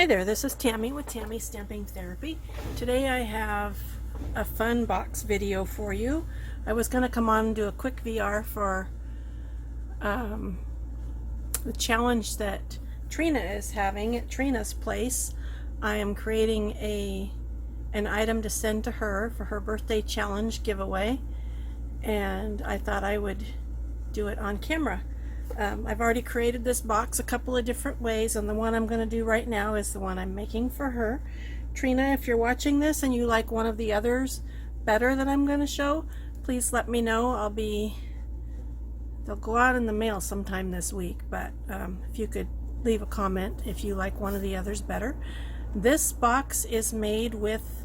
Hi there, this is Tammy with Tammy's Stamping Therapy. Today I have a fun box video for you. I was going to come on and do a quick VR for the challenge that Trina is having at Trina's place. I am creating an item to send to her for her birthday challenge giveaway, and I thought I would do it on camera. I've already created this box a couple of different ways, and the one I'm going to do right now is the one I'm making for her. Trina, if you're watching this and you like one of the others better that I'm going to show, please let me know. They'll go out in the mail sometime this week, but if you could leave a comment if you like one of the others better. This box is made with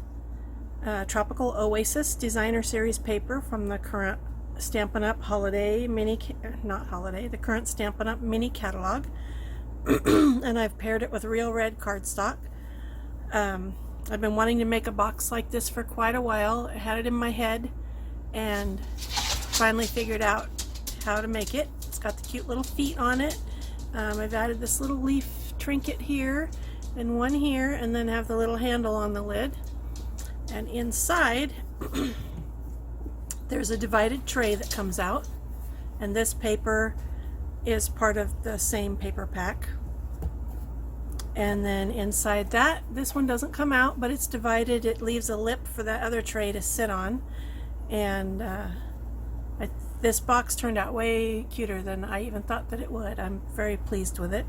Tropical Oasis Designer Series paper from the current Stampin' Up! Holiday mini, not holiday, the current Stampin' Up! Mini catalog. And I've paired it with real red cardstock. I've been wanting to make a box like this for quite a while. I had it in my head and finally figured out how to make it. It's got the cute little feet on it. I've added this little leaf trinket here and one here, and then have the little handle on the lid. And inside there's a divided tray that comes out, and this paper is part of the same paper pack. And then inside that, this one doesn't come out, but it's divided. It leaves a lip for that other tray to sit on. And this box turned out way cuter than I even thought that it would. I'm very pleased with it.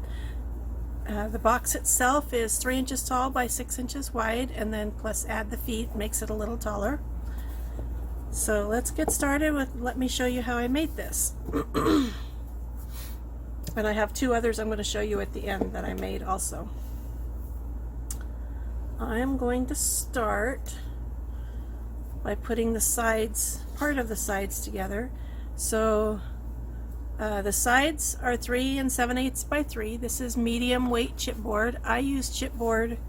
The box itself is 3 inches tall by 6 inches wide, and then plus add the feet makes it a little taller. So let's get started with, let me show you how I made this. And I have two others I'm going to show you at the end that I made also. I'm going to start by putting the sides, part of the sides together. So the sides are 3 7/8 by 3. This is medium weight chipboard. I use chipboard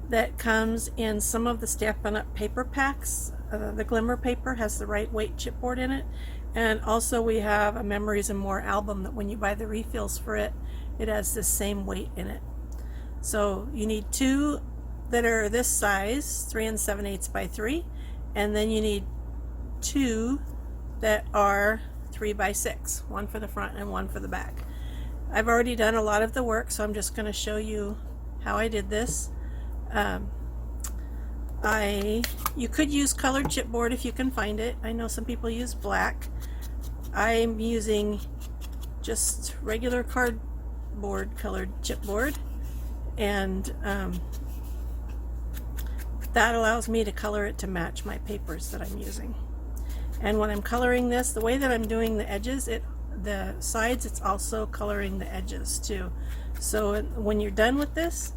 that comes in some of the Stampin' Up! Paper packs. The Glimmer paper has the right weight chipboard in it, and also we have a Memories and More album that when you buy the refills for it, it has the same weight in it. So you need two that are this size, 3 7/8 by 3, and then you need two that are 3 by 6, one for the front and one for the back. I've already done a lot of the work, so I'm just going to show you how I did this. You could use colored chipboard if you can find it. I know some people use black. I'm using just regular cardboard colored chipboard, and that allows me to color it to match my papers that I'm using. And when I'm coloring this, the way that I'm doing the edges, the sides, it's also coloring the edges too. So when you're done with this,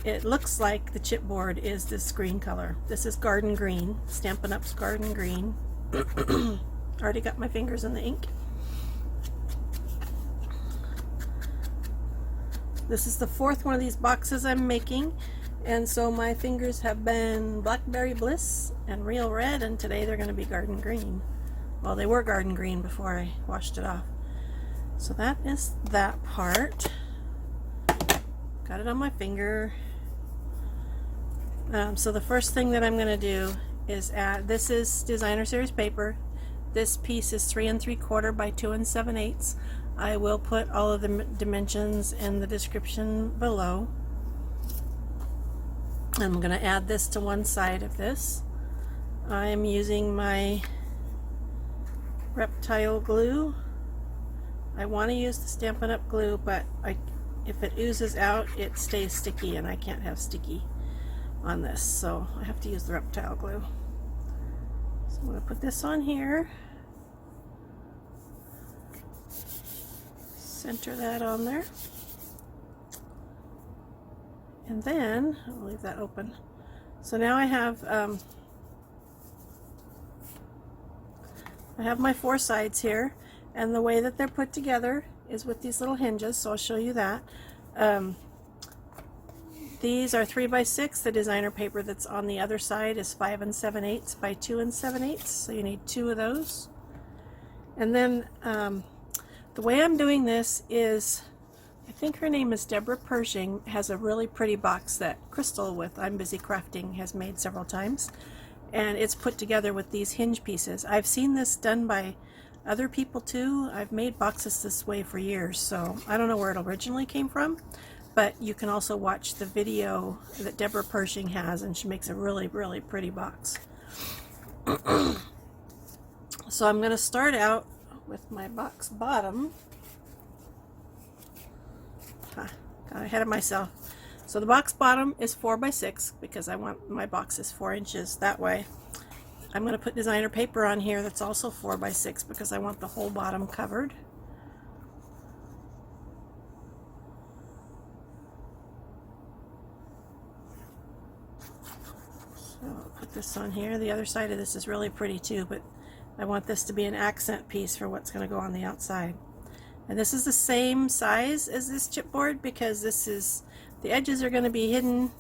it looks like the chipboard is this green color. This is Garden Green, Stampin' Up's Garden Green. Already got my fingers in the ink. This is the fourth one of these boxes I'm making, and so my fingers have been Blackberry Bliss and Real Red, and today they're going to be Garden Green. Well, they were Garden Green before I washed it off. So that is that part. Got it on my finger. So the first thing that I'm going to do is add, this is Designer Series paper. This piece is 3 3/4 by 2 7/8. I will put all of the dimensions in the description below. I'm going to add this to one side of this. I am using my Reptile glue. I want to use the Stampin' Up! Glue, but if it oozes out, it stays sticky, and I can't have sticky on this, so I have to use the Reptile glue. So I'm going to put this on here, center that on there, and then I'll leave that open. So now I have my four sides here, and the way that they're put together is with these little hinges, so I'll show you that. These are 3 by 6. The designer paper that's on the other side is 5 7/8 by 2 7/8, so you need two of those. And then the way I'm doing this is I think her name is Deborah Pershing, has a really pretty box that Crystal with I'm Busy Crafting has made several times. And it's put together with these hinge pieces. I've seen this done by other people too. I've made boxes this way for years, so I don't know where it originally came from, but you can also watch the video that Deborah Pershing has, and she makes a really, really pretty box. So I'm going to start out with my box bottom. Got ahead of myself. So the box bottom is 4 by 6 because I want my boxes 4 inches that way. I'm going to put designer paper on here that's also 4 by 6 because I want the whole bottom covered. So I'll put this on here. The other side of this is really pretty too, but I want this to be an accent piece for what's going to go on the outside. And this is the same size as this chipboard because this is, the edges are going to be hidden.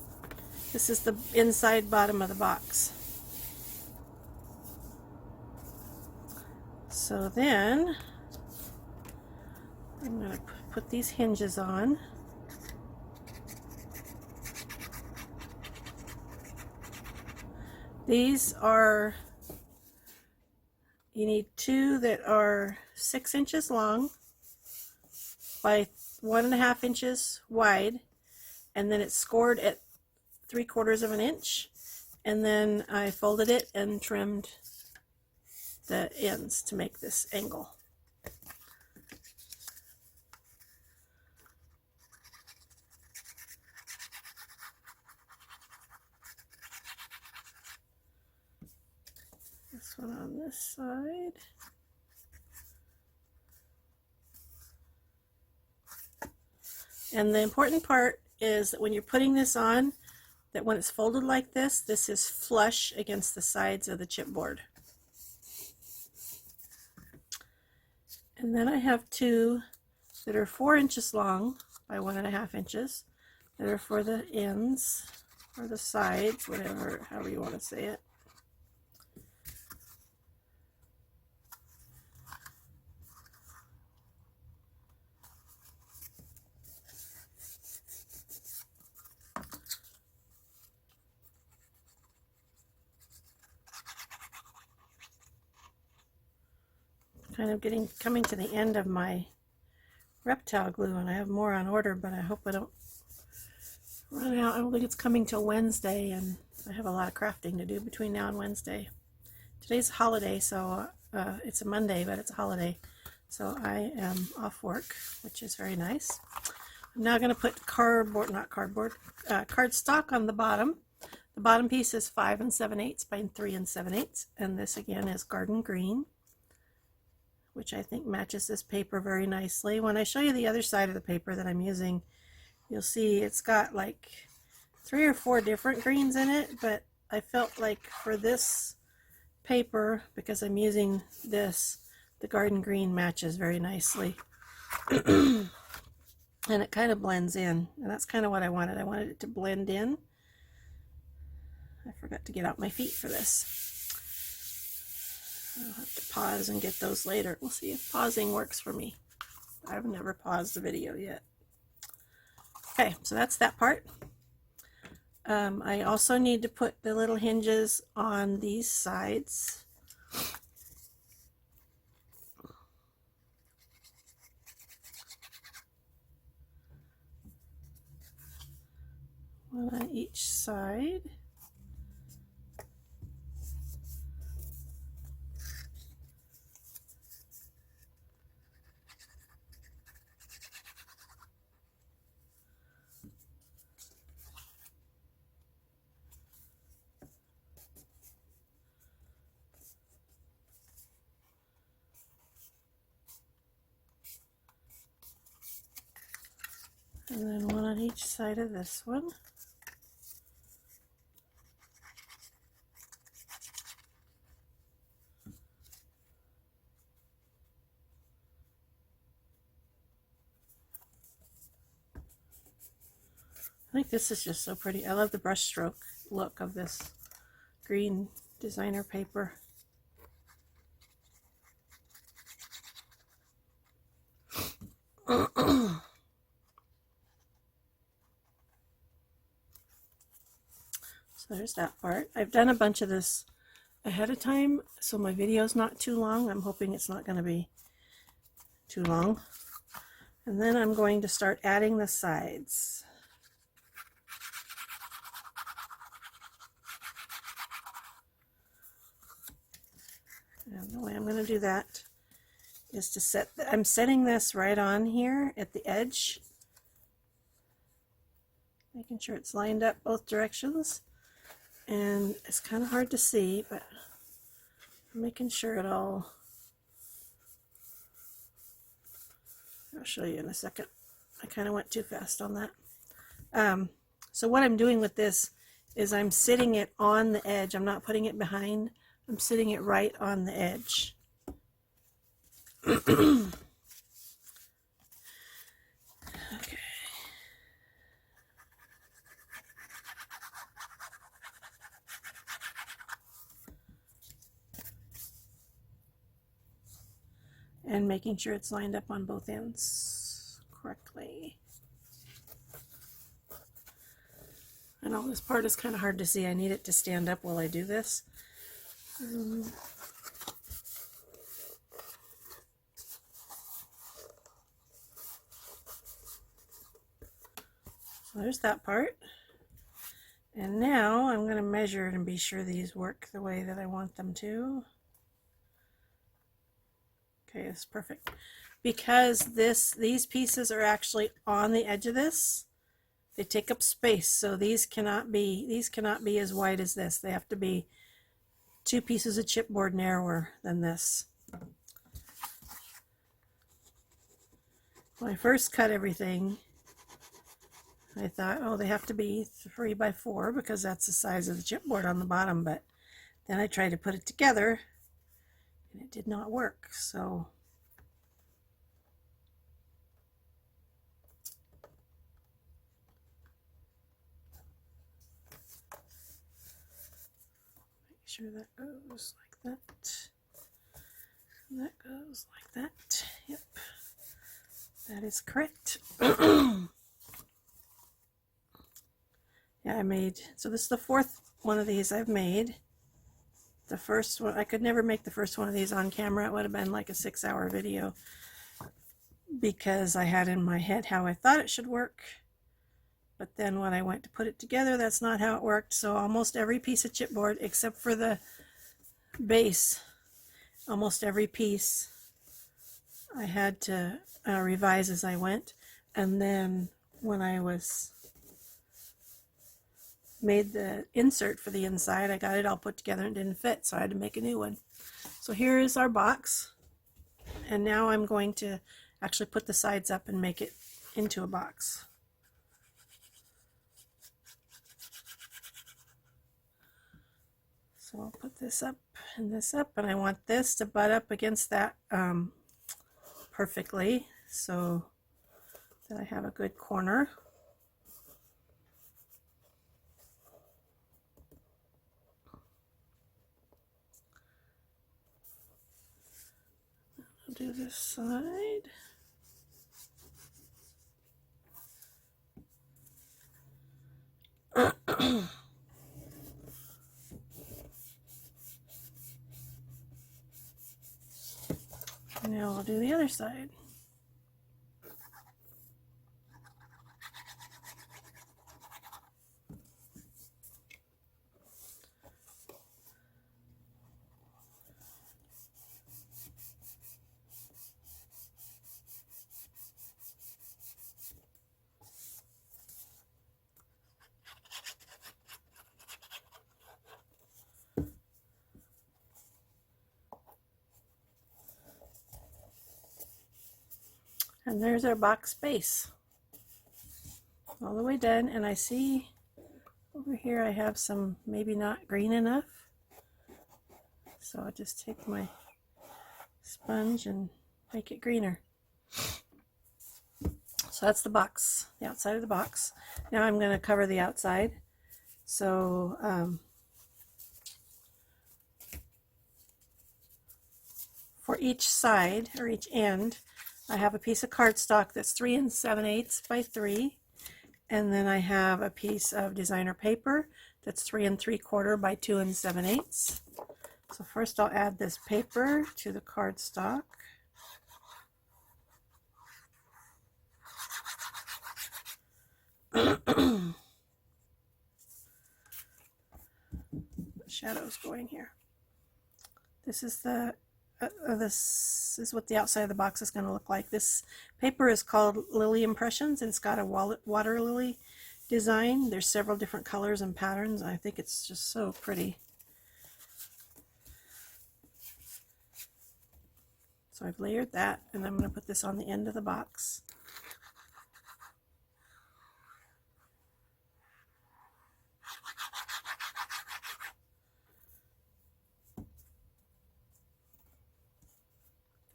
This is the inside bottom of the box. So then I'm going to put these hinges on. These are, you need 2 that are 6 inches long by 1.5 inches wide, and then it's scored at 3/4 of an inch, and then I folded it and trimmed the ends to make this angle. This one on this side. And the important part is that when you're putting this on, that when it's folded like this, this is flush against the sides of the chipboard. And then I have 2 that are 4 inches long by 1.5 inches that are for the ends or the sides, whatever, however you want to say it. Kind of coming to the end of my reptile glue, and I have more on order, but I hope I don't run out. I don't think it's coming till Wednesday, and I have a lot of crafting to do between now and Wednesday. Today's a holiday, so it's a Monday, but it's a holiday, so I am off work, which is very nice. I'm now going to put cardstock on the bottom. The bottom piece is 5 7/8 by 3 7/8, and this again is garden green, which I think matches this paper very nicely. When I show you the other side of the paper that I'm using, you'll see it's got like 3 or 4 different greens in it, but I felt like for this paper, because I'm using this, the garden green matches very nicely. And it kind of blends in, and that's kind of what I wanted. I wanted it to blend in. I forgot to get out my feet for this. I'll have to pause and get those later. We'll see if pausing works for me. I've never paused the video yet. Okay, so that's that part. I also need to put the little hinges on these sides. One on each side. And then one on each side of this one. I think this is just so pretty. I love the brush stroke look of this green designer paper. So there's that part. I've done a bunch of this ahead of time, so my video's not too long. I'm hoping it's not going to be too long. And then I'm going to start adding the sides. And the way I'm going to do that is to set, I'm setting this right on here at the edge, making sure it's lined up both directions. And it's kind of hard to see, but I'm making sure it all, I'll show you in a second. I kind of went too fast on that. So what I'm doing with this is I'm sitting it on the edge. I'm not putting it behind. I'm sitting it right on the edge. Okay. And making sure it's lined up on both ends correctly. I know this part is kind of hard to see. I need it to stand up while I do this. So there's that part. And now I'm going to measure it and be sure these work the way that I want them to. Okay, it's perfect. Because these pieces are actually on the edge of this, they take up space. So these cannot be as wide as this. They have to be 2 pieces of chipboard narrower than this. When I first cut everything, I thought, oh, they have to be 3 by 4 because that's the size of the chipboard on the bottom. But then I tried to put it together and it did not work. So make sure that goes like that. And that goes like that. Yep, that is correct. Yeah, I made, so this is the 4th one of these I've made. The first one, I could never make the first one of these on camera. It would have been like a 6-hour video because I had in my head how I thought it should work. But then when I went to put it together, that's not how it worked. So almost every piece of chipboard, except for the base, almost every piece I had to revise as I went. And then when I made the insert for the inside, I got it all put together and didn't fit, so I had to make a new one. So here is our box, and now I'm going to actually put the sides up and make it into a box. So I'll put this up and this up, and I want this to butt up against that perfectly so that I have a good corner. I'll do this side. Now I'll do the other side. And there's our box base all the way done. And I see over here I have some maybe not green enough, so I'll just take my sponge and make it greener. So that's the box, the outside of the box. Now I'm going to cover the outside. So for each side or each end, I have a piece of cardstock that's 3 7/8 by 3, And then I have a piece of designer paper that's 3 3/4 by 2 7/8. So first I'll add this paper to the cardstock. Shadows going here. This is this is what the outside of the box is going to look like. This paper is called Lily Impressions, and it's got a water lily design. There's several different colors and patterns. I think it's just so pretty. So I've layered that, and I'm going to put this on the end of the box.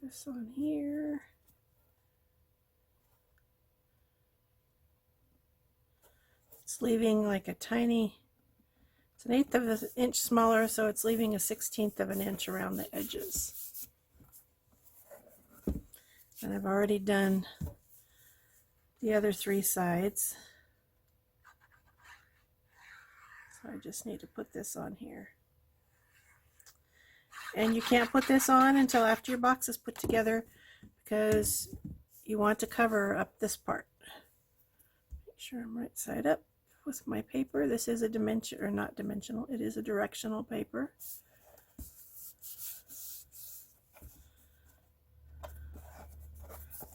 This on here. It's leaving like a tiny, it's 1/8 of an inch smaller, so it's leaving a 1/16 of an inch around the edges. And I've already done the other 3 sides. So I just need to put this on here. And you can't put this on until after your box is put together, because you want to cover up this part. Make sure I'm right side up with my paper. This is a dimension, or not dimensional, it is a directional paper.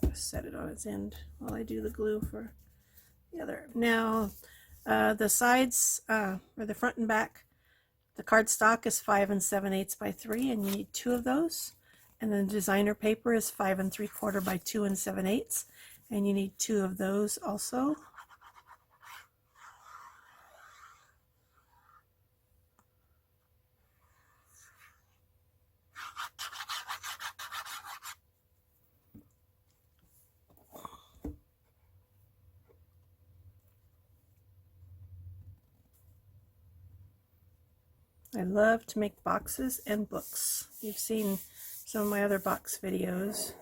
Just set it on its end while I do the glue for the other. Now the sides, or the front and back, the cardstock is 5 7/8 by 3, and you need 2 of those. And then designer paper is 5 3/4 by 2 7/8, and you need 2 of those also. I love to make boxes and books. You've seen some of my other box videos,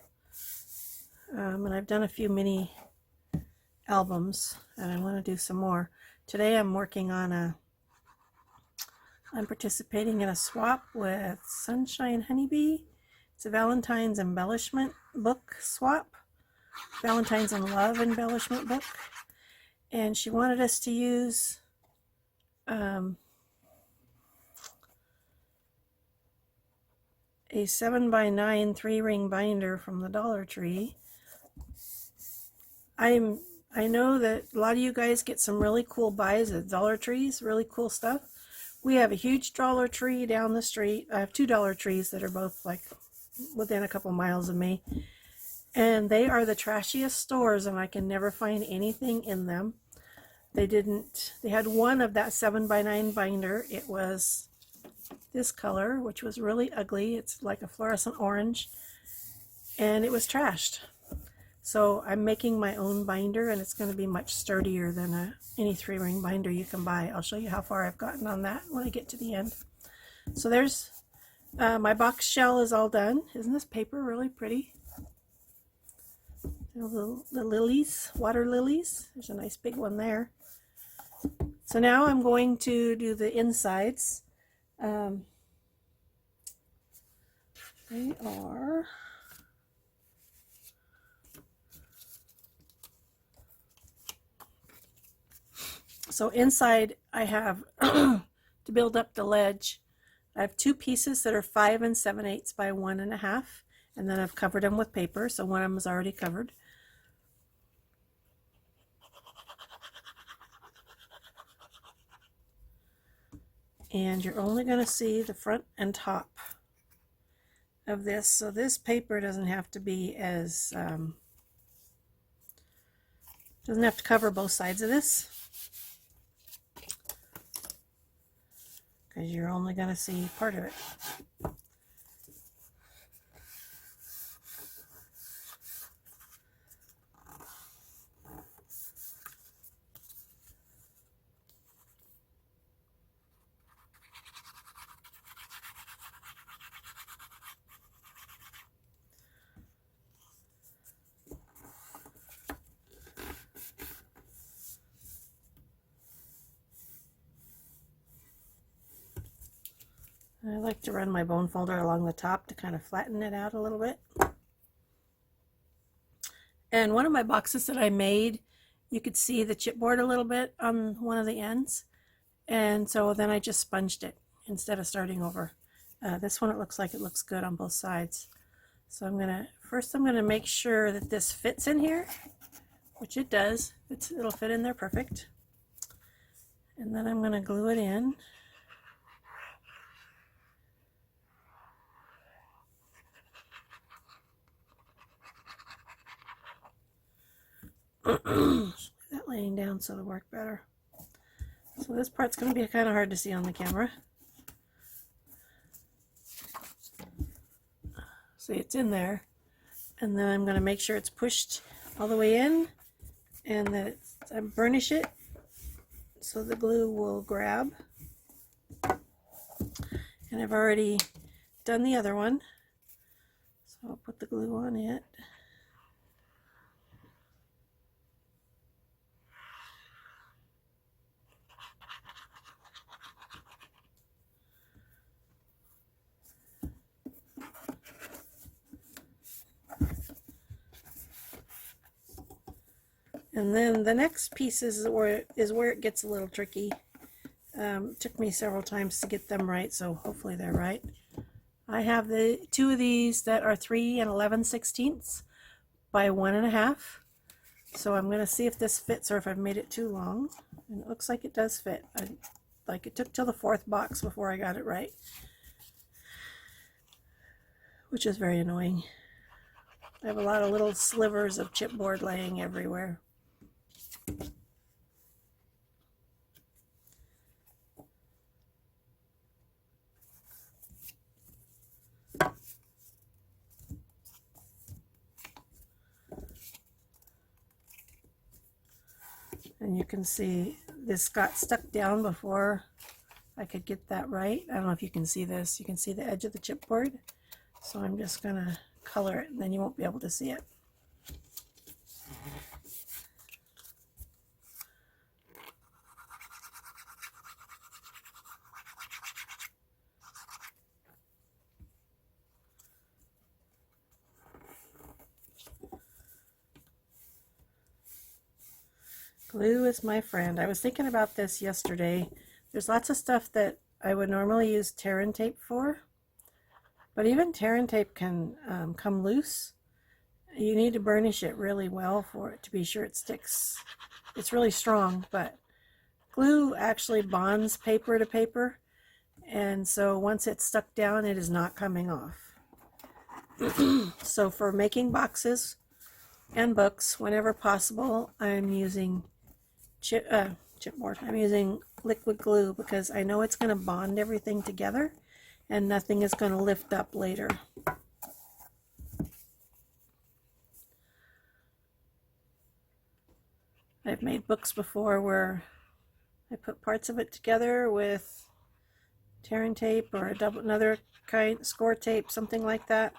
and I've done a few mini albums, and I want to do some more. Today I'm working on I'm participating in a swap with Sunshine Honeybee. It's a Valentine's embellishment book swap, Valentine's and Love embellishment book, and she wanted us to use a 7x9 3-ring binder from the Dollar Tree. I know that a lot of you guys get some really cool buys at Dollar Trees, really cool stuff. We have a huge Dollar Tree down the street. I have 2 Dollar Trees that are both like within a couple miles of me, and they are the trashiest stores, and I can never find anything in them. They had one of that 7x9 binder. It was this color, which was really ugly. It's like a fluorescent orange, and it was trashed. So I'm making my own binder, and it's going to be much sturdier than any 3-ring binder you can buy. I'll show you how far I've gotten on that when I get to the end. So there's my box shell is all done. Isn't this paper really pretty? The lilies, water lilies. There's a nice big one there. So now I'm going to do the insides. They are so inside I have to build up the ledge. I have 2 pieces that are 5 7/8 by 1 1/2, and then I've covered them with paper, so one of them is already covered. And you're only going to see the front and top of this, so this paper doesn't have to be as doesn't have to cover both sides of this, because you're only going to see part of it. I like to run my bone folder along the top to kind of flatten it out a little bit. And one of my boxes that I made, you could see the chipboard a little bit on one of the ends. And so then I just sponged it instead of starting over. This one, it looks like it looks good on both sides. So I'm gonna make sure that this fits in here, which it does. It'll fit in there perfect. And then I'm gonna glue it in. That laying down so it'll work better. So this part's going to be kind of hard to see on the camera. See, it's in there. And then I'm going to make sure it's pushed all the way in and that I burnish it so the glue will grab. And I've already done the other one. So I'll put the glue on it. And then the next piece is where it gets a little tricky. Took me several times to get them right, so hopefully they're right. I have the two of these that are 3 11/16 by 1.5. So I'm going to see if this fits or if I've made it too long. And it looks like it does fit. Like it took till the 4th box before I got it right, which is very annoying. I have a lot of little slivers of chipboard laying everywhere. And you can see this got stuck down before I could get that right. I don't know if you can see this. You can see the edge of the chipboard. So I'm just going to color it and then you won't be able to see it. Glue is my friend. I was thinking about this yesterday. There's lots of stuff that I would normally use tear and tape for, but even tear and tape can come loose. You need to burnish it really well for it to be sure it sticks. It's really strong, but glue actually bonds paper to paper, and so once it's stuck down, it is not coming off. So for making boxes and books, whenever possible, I'm using chipboard. I'm using liquid glue because I know it's going to bond everything together and nothing is going to lift up later. I've made books before where I put parts of it together with tear and tape or another kind, score tape, something like that.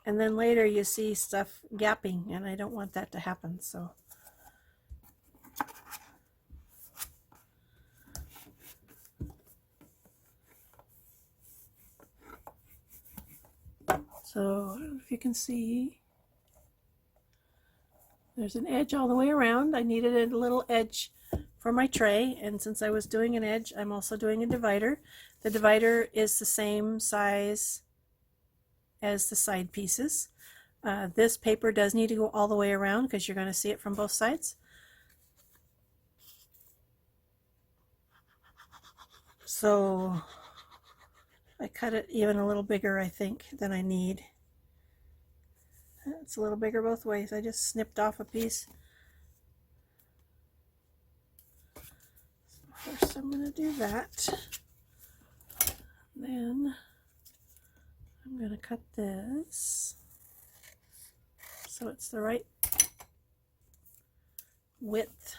And then later you see stuff gapping, and I don't want that to happen. So I don't know if you can see, there's an edge all the way around. I needed a little edge for my tray, and since I was doing an edge, I'm also doing a divider. The divider is the same size as the side pieces. This paper does need to go all the way around because you're going to see it from both sides. So I cut it even a little bigger, I think, than I need. It's a little bigger both ways. I just snipped off a piece. So first I'm going to do that. Then I'm going to cut this so it's the right width.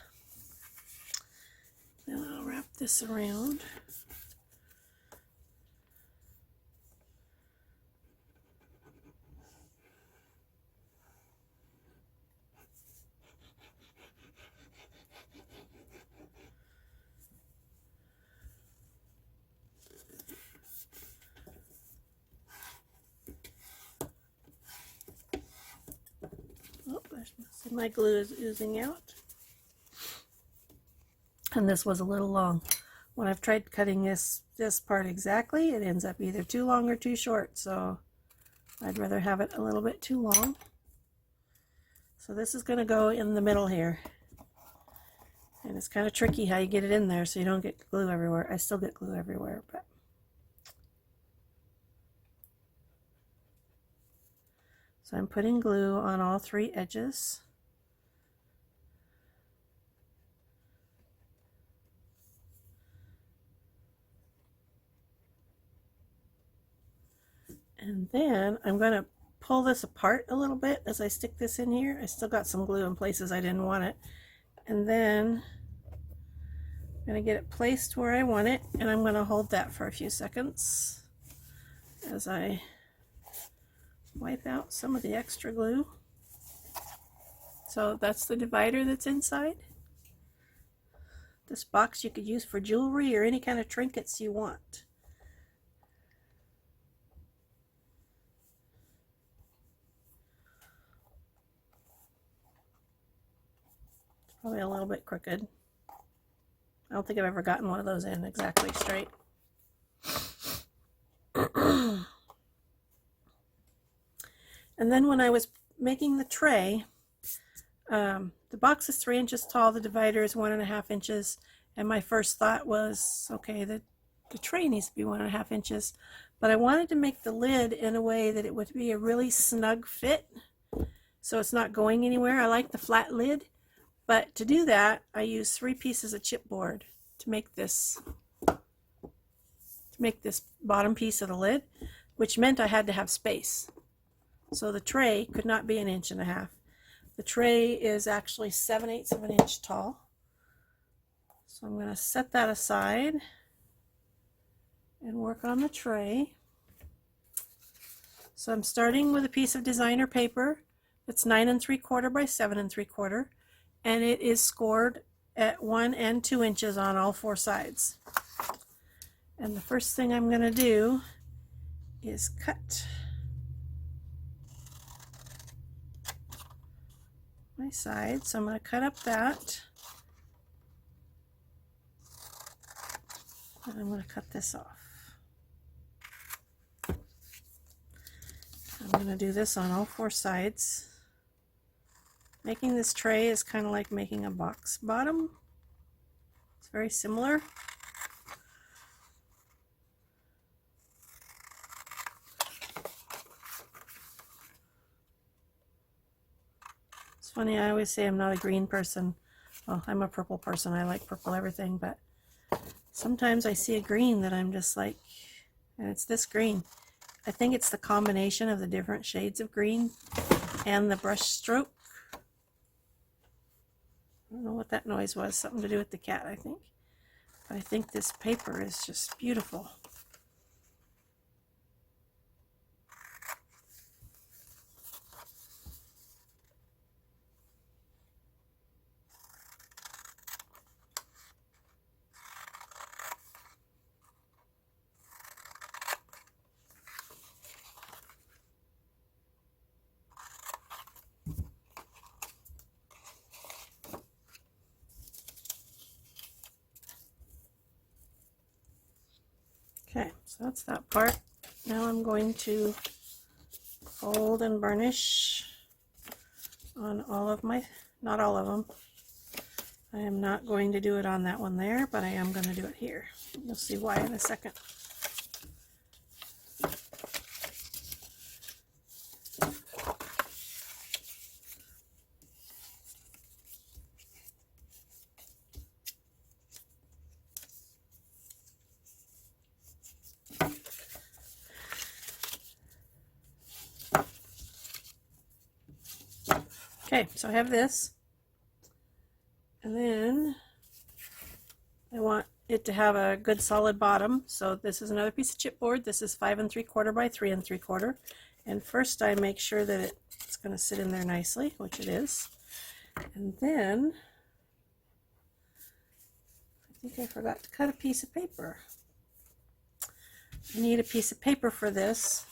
Then I'll wrap this around. My glue is oozing out. And this was a little long. When I've tried cutting this part exactly, it ends up either too long or too short. So I'd rather have it a little bit too long. So this is going to go in the middle here. And it's kind of tricky how you get it in there so you don't get glue everywhere. I still get glue everywhere, but. So I'm putting glue on all 3 edges. And then I'm going to pull this apart a little bit as I stick this in here. I still got some glue in places I didn't want it. And then I'm going to get it placed where I want it, and I'm going to hold that for a few seconds as I wipe out some of the extra glue. So that's the divider that's inside. This box you could use for jewelry or any kind of trinkets you want. Probably a little bit crooked. I don't think I've ever gotten one of those in exactly straight. And then when I was making the tray, the box is 3 inches tall, the divider is 1.5 inches, and my first thought was, okay, the tray needs to be 1.5 inches, but I wanted to make the lid in a way that it would be a really snug fit, so it's not going anywhere. I like the flat lid. But to do that, I used 3 pieces of chipboard to make this bottom piece of the lid, which meant I had to have space. So the tray could not be 1.5 inches. The tray is actually 7/8 of an inch tall. So I'm going to set that aside and work on the tray. So I'm starting with a piece of designer paper that's 9 3/4 by 7 3/4. And it is scored at 1 and 2 inches on all 4 sides. And the first thing I'm going to do is cut my side. So I'm going to cut up that. And I'm going to cut this off. I'm going to do this on all 4 sides. Making this tray is kind of like making a box bottom. It's very similar. It's funny, I always say I'm not a green person. Well, I'm a purple person. I like purple everything, but sometimes I see a green that I'm just like, and it's this green. I think it's the combination of the different shades of green and the brush stroke. I don't know what that noise was. Something to do with the cat, I think. But I think this paper is just beautiful. Okay, so that's that part. Now I'm going to fold and burnish on all of my, not all of them. I am not going to do it on that one there, but I am going to do it here. You'll see why in a second. Okay, so I have this, and then I want it to have a good solid bottom. So this is another piece of chipboard. This is 5 3/4 by 3 3/4. And first I make sure that it's going to sit in there nicely, which it is. And then I think I forgot to cut a piece of paper. I need a piece of paper for this.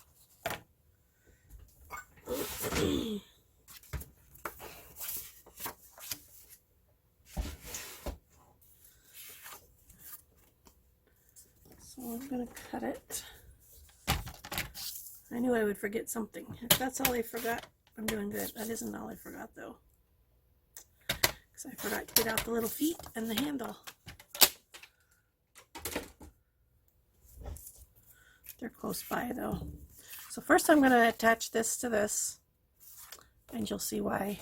I'm going to cut it. I knew I would forget something. If that's all I forgot, I'm doing good. That isn't all I forgot though. Because I forgot to get out the little feet and the handle. They're close by though. So first I'm going to attach this to this, and you'll see why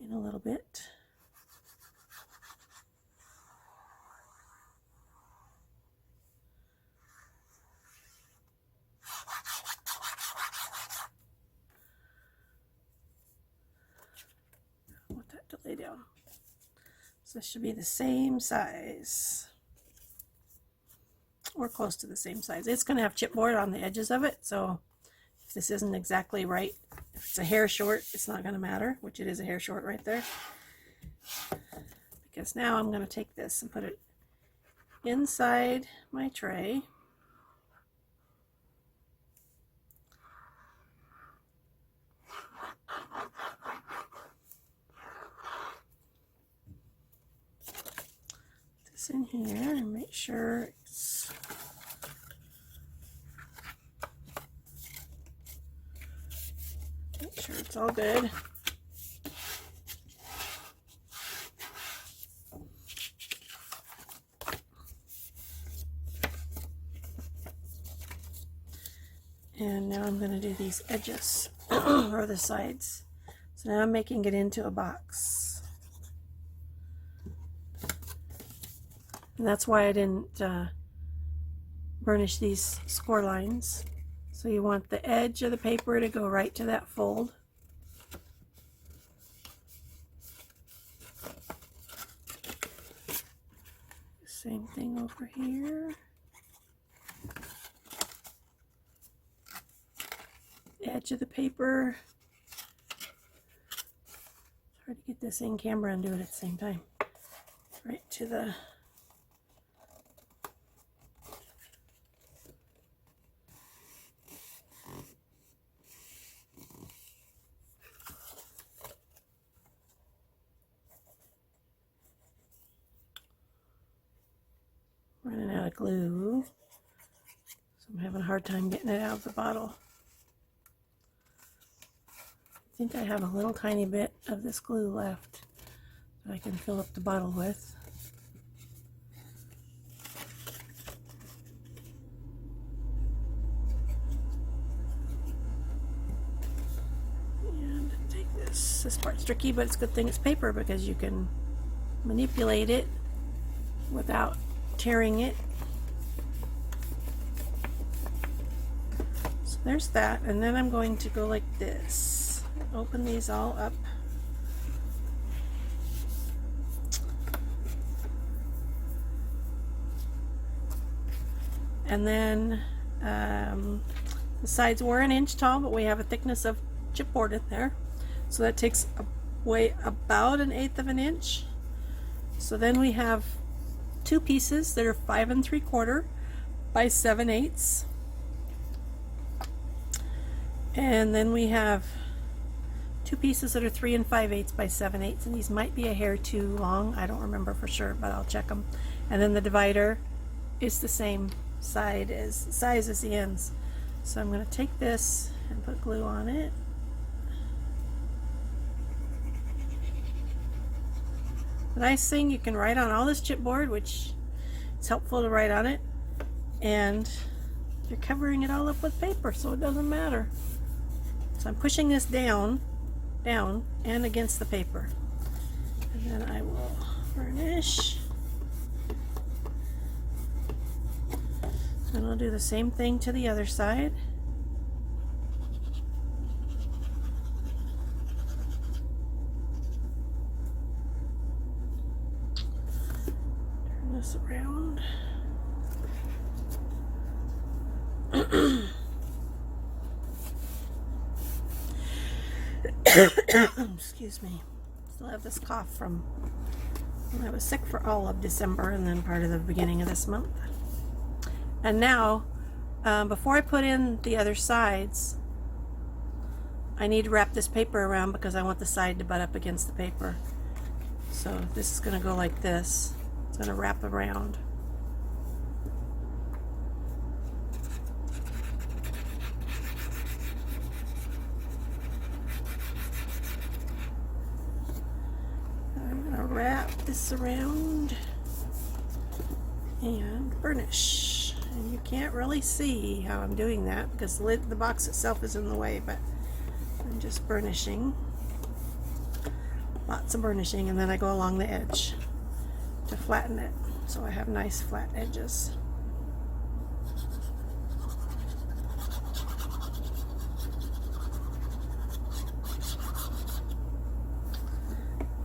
in a little bit. I want that to lay down. So this should be the same size, or close to the same size. It's going to have chipboard on the edges of it, so if this isn't exactly right, if it's a hair short, it's not going to matter, which it is a hair short right there. Because now I'm going to take this and put it inside my tray. Put this in here and make sure it's all good. And now I'm going to do these edges or the sides. So now I'm making it into a box. And that's why I didn't burnish these score lines. So you want the edge of the paper to go right to that fold. Same thing over here. Edge of the paper. It's hard to get this in camera and do it at the same time. Right to the running out of glue, so I'm having a hard time getting it out of the bottle. I think I have a little tiny bit of this glue left that I can fill up the bottle with. And take this. This part's tricky, but it's a good thing it's paper because you can manipulate it without tearing it. So there's that, and then I'm going to go like this. Open these all up. And then the sides were an inch tall, but we have a thickness of chipboard in there. So that takes away about 1/8 of an inch. So then we have two pieces that are 5 3/4 by 7/8, and then we have two pieces that are 3 5/8 by 7/8, and these might be a hair too long. I don't remember for sure, but I'll check them. And then the divider is the same size as the ends. So I'm going to take this and put glue on it. The nice thing, you can write on all this chipboard, which it's helpful to write on it, and you're covering it all up with paper, so it doesn't matter. So I'm pushing this down and against the paper, and then I will burnish, and I'll do the same thing to the other side. This around. Excuse me. Still have this cough from when I was sick for all of December and then part of the beginning of this month. And now, before I put in the other sides, I need to wrap this paper around because I want the side to butt up against the paper. So this is going to go like this. It's going to wrap around. this around and burnish. And you can't really see how I'm doing that because the box itself is in the way, but I'm just burnishing. Lots of burnishing, and then I go along the edge to flatten it so I have nice flat edges.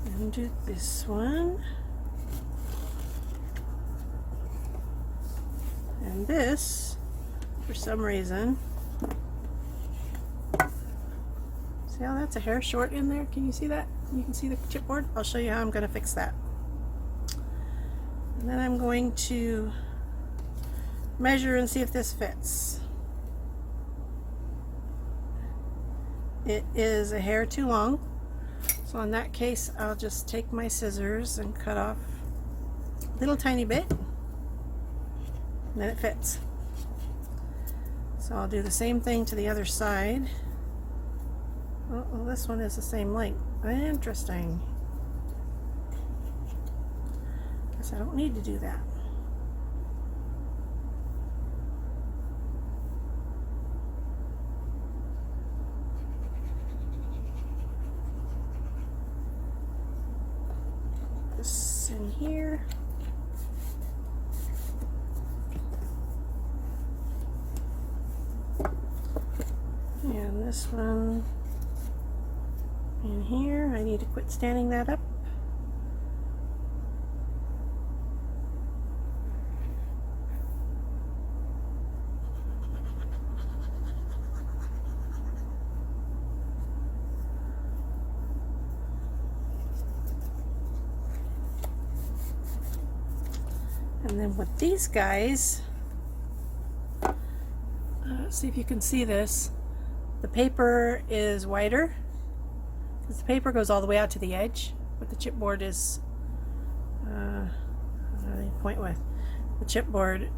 And do this one. And this, for some reason, see how that's a hair short in there? Can you see that? You can see the chipboard? I'll show you how I'm going to fix that. And then I'm going to measure and see if this fits. It is a hair too long, so in that case I'll just take my scissors and cut off a little tiny bit, and then it fits. So I'll do the same thing to the other side. Oh, well, this one is the same length. Interesting. Guess I don't need to do that. This in here. And this one in here. I need to quit standing that up. And then with these guys, let's see if you can see this. The paper is wider because the paper goes all the way out to the edge, but the chipboard is, I point with the chipboard.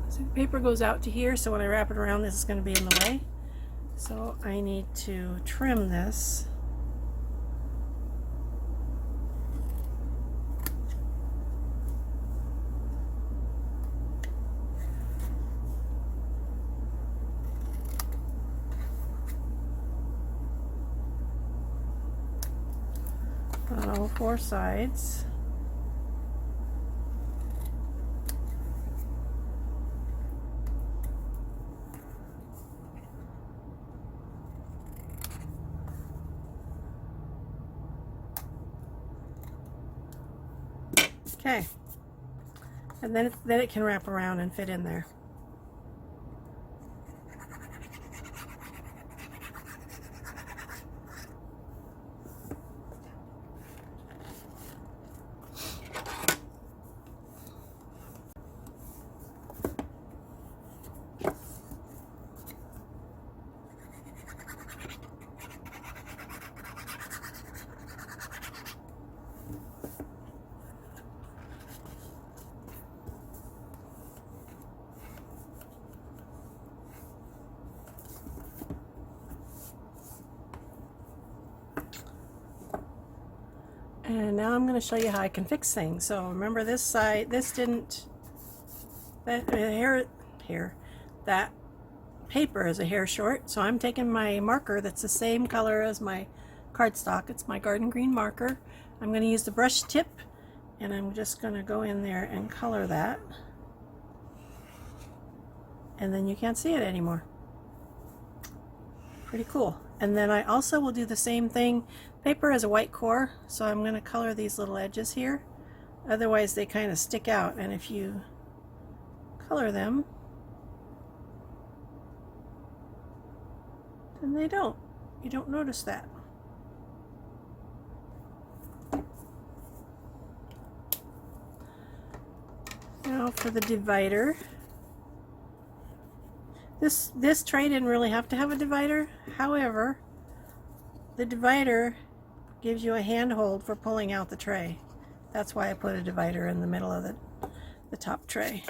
So the paper goes out to here, so when I wrap it around, this is going to be in the way. So I need to trim this. On all four sides. Okay, and then it can wrap around and fit in there. And now I'm going to show you how I can fix things. So remember this side, this didn't, that that paper is a hair short. So I'm taking my marker that's the same color as my cardstock. It's my garden green marker. I'm going to use the brush tip, and I'm just going to go in there and color that. And then you can't see it anymore. Pretty cool. And then I also will do the same thing. Paper has a white core, so I'm going to color these little edges here. Otherwise they kind of stick out, and if you color them, then they don't. You don't notice that. Now for the divider. This tray didn't really have to have a divider. However, the divider gives you a handhold for pulling out the tray. That's why I put a divider in the middle of the top tray.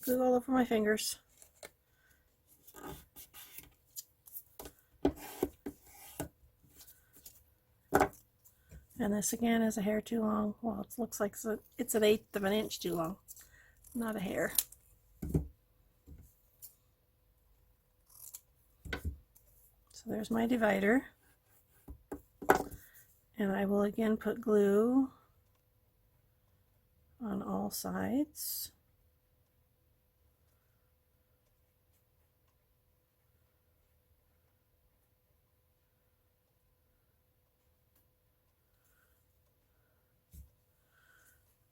Glue all over my fingers. And this again is a hair too long. Well, it looks like it's 1/8 of an inch too long, not a hair. So there's my divider. And I will again put glue on all sides.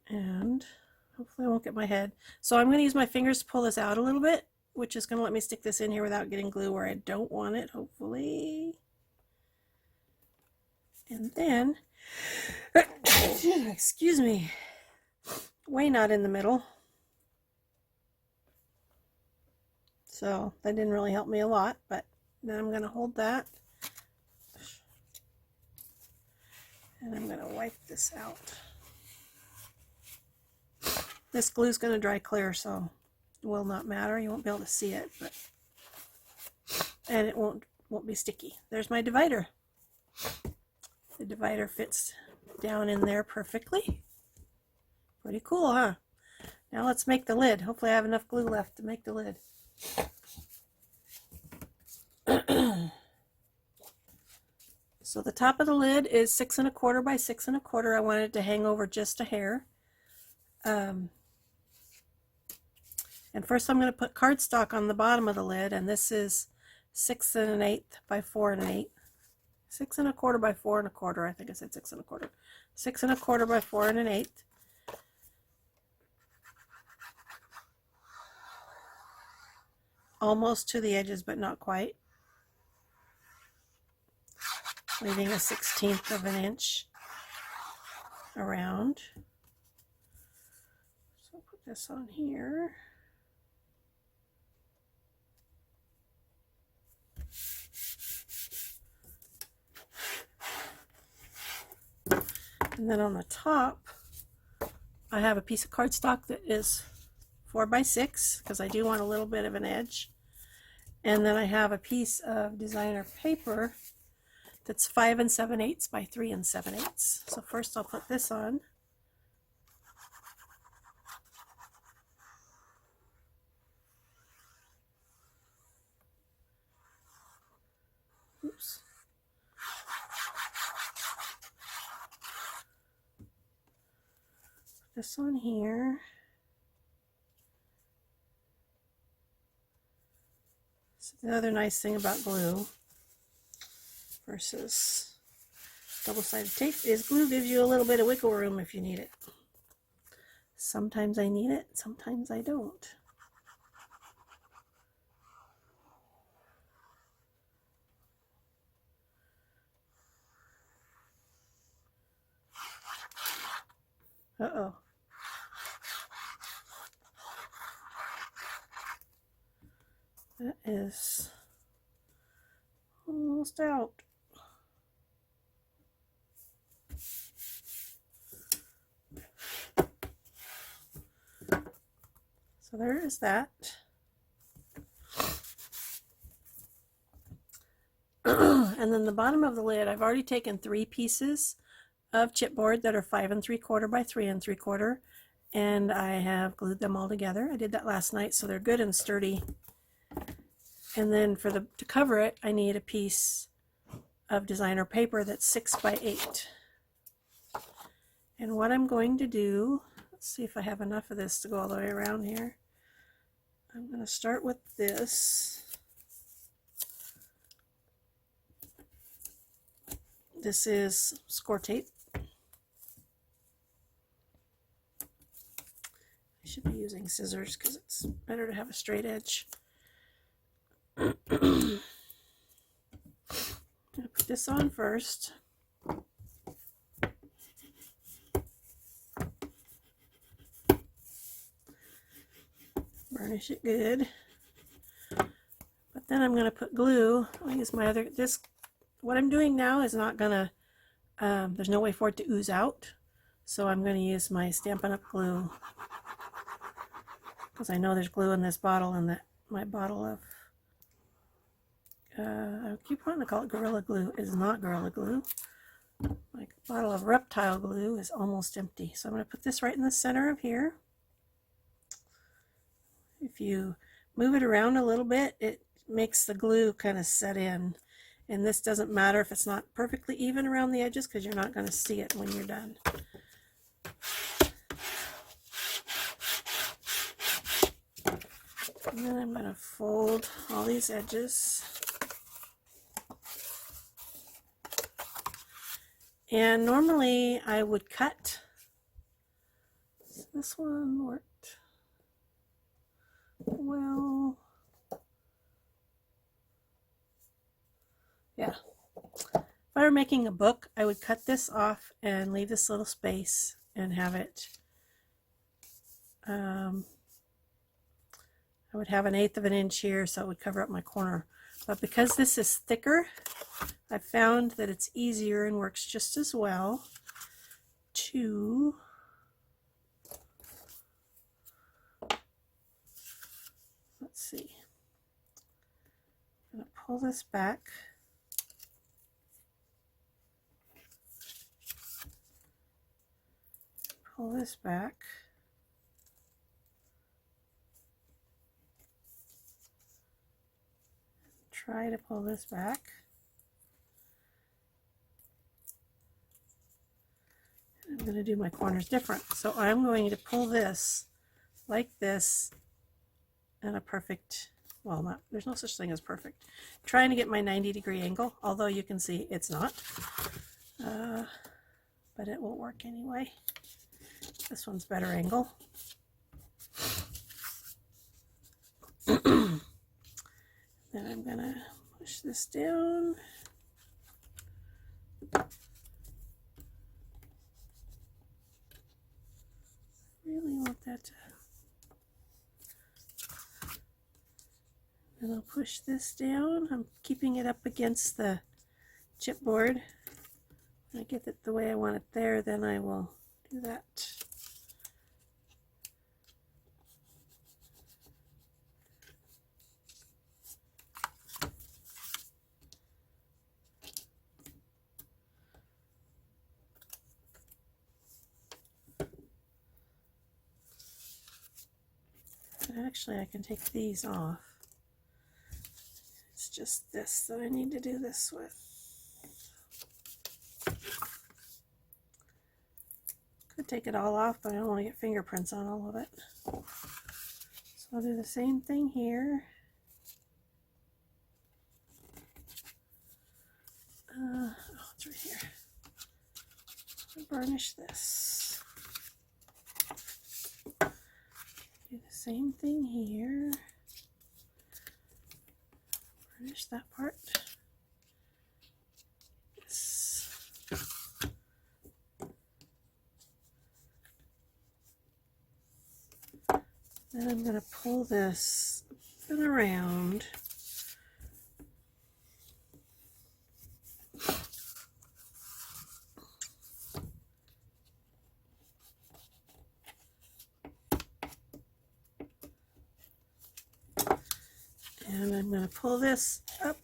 And hopefully I won't get my head. So I'm going to use my fingers to pull this out a little bit, which is going to let me stick this in here without getting glue where I don't want it, hopefully. And then, excuse me, way not in the middle. So that didn't really help me a lot, but then I'm going to hold that. And I'm going to wipe this out. This glue is going to dry clear, so it will not matter. You won't be able to see it, but and it won't be sticky. There's my divider. The divider fits down in there perfectly. Pretty cool, huh? Now let's make the lid. Hopefully I have enough glue left to make the lid. So the top of the lid is 6 1/4 by 6 1/4. I wanted to hang over just a hair. And first I'm going to put cardstock on the bottom of the lid, and this is 6 1/8 by 4 1/8. 6 1/4 by 4 1/4. I think I said 6 1/4. 6 1/4 by 4 1/8. Almost to the edges, but not quite. Leaving a 1/16 of an inch around. So I'll put this on here. And then on the top, I have a piece of cardstock that is 4 by 6 because I do want a little bit of an edge. And then I have a piece of designer paper that's 5 7/8 by 3 7/8. So first I'll put this on. Oops. Put this on here. So the other nice thing about glue versus double-sided tape is glue gives you a little bit of wiggle room if you need it. Sometimes I need it, sometimes I don't. Uh-oh. That is almost out. So there is that. And then the bottom of the lid, I've already taken 3 pieces of chipboard that are 5 3/4 by 3 3/4, and I have glued them all together. I did that last night, so they're good and sturdy. And then to cover it, I need a piece of designer paper that's 6 by 8. And what I'm going to do, let's see if I have enough of this to go all the way around here. I'm going to start with this. This is score tape. I should be using scissors because it's better to have a straight edge. I'm going to put this on first. Burnish it good. But then I'm going to put glue. I'll use my other, what I'm doing now is not going to, there's no way for it to ooze out. So I'm going to use my Stampin' Up! Glue because I know there's glue in this bottle, and that my bottle of I keep wanting to call it Gorilla Glue. It's not Gorilla Glue. My bottle of reptile glue is almost empty. So I'm going to put this right in the center of here. If you move it around a little bit, it makes the glue kind of set in. And this doesn't matter if it's not perfectly even around the edges, because you're not going to see it when you're done. And then I'm going to fold all these edges. And normally I would cut. This one worked well. Yeah. If I were making a book, I would cut this off and leave this little space and have it. I would have 1/8 of an inch here, so it would cover up my corner. But because this is thicker, I found that it's easier and works just as well to let's see. I'm going to pull this back. Pull this back. Try to pull this back. I'm going to do my corners different. So I'm going to pull this like this at a perfect, well, not, there's no such thing as perfect. I'm trying to get my 90-degree angle, although you can see it's not. But it won't work anyway. This one's better angle. Then I'm going to push this down. Really want that to. And I'll push this down. I'm keeping it up against the chipboard. When I get it the way I want it there, then I will do that. Actually, I can take these off. It's just this that I need to do this with. Could take it all off, but I don't want to get fingerprints on all of it. So I'll do the same thing here. Oh, it's right here. I'll burnish this. Do the same thing here. Burnish that part. This. Then I'm going to pull this up and around. And I'm going to pull this up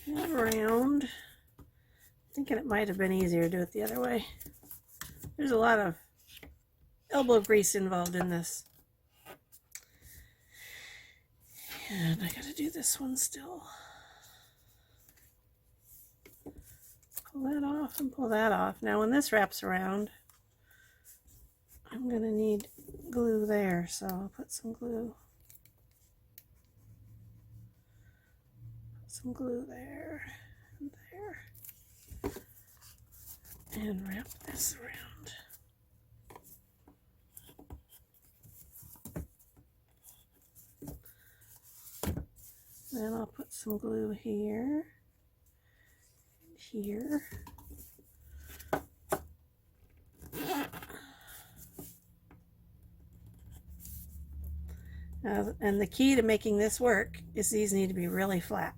and around. I'm thinking it might have been easier to do it the other way. There's a lot of elbow grease involved in this. And I got to do this one still. Pull that off and pull that off. Now when this wraps around, I'm going to need glue there, so I'll put some glue. Some glue there and there, and wrap this around. Then I'll put some glue here and here. And the key to making this work is these need to be really flat.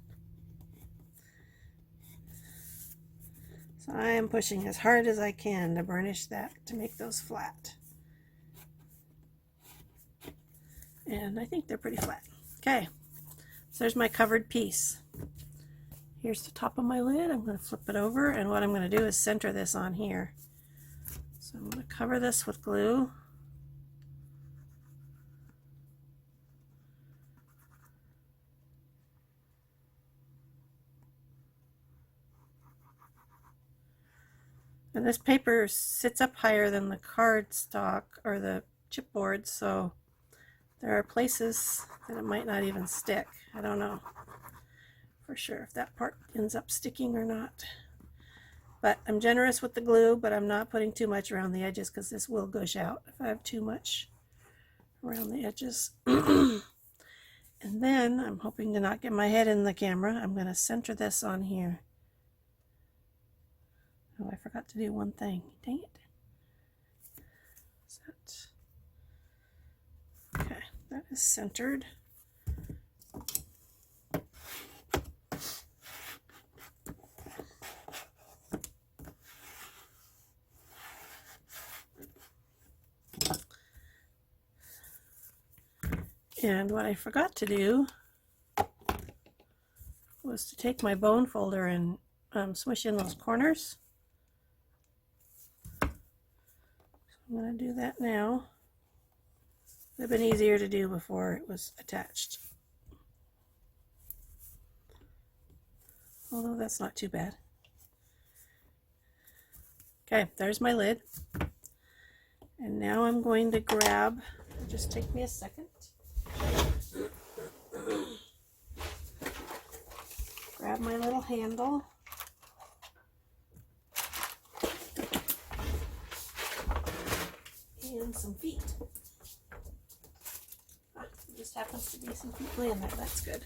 So I am pushing as hard as I can to burnish that to make those flat. And I think they're pretty flat. Okay, so there's my covered piece. Here's the top of my lid. I'm going to flip it over, and what I'm going to do is center this on here. So I'm going to cover this with glue. And this paper sits up higher than the cardstock or the chipboard, so there are places that it might not even stick. I don't know for sure if that part ends up sticking or not. But I'm generous with the glue, but I'm not putting too much around the edges because this will gush out if I have too much around the edges. And then I'm hoping to not get my head in the camera. I'm going to center this on here. Oh, I forgot to do one thing. Dang it. Okay, that is centered. And what I forgot to do was to take my bone folder and smush in those corners. So I'm going to do that now. It would have been easier to do before it was attached. Although that's not too bad. Okay, there's my lid. And now I'm going to grab, just take me a second. Grab my little handle. And some feet. Ah, there just happens to be some feet laying there. That's good.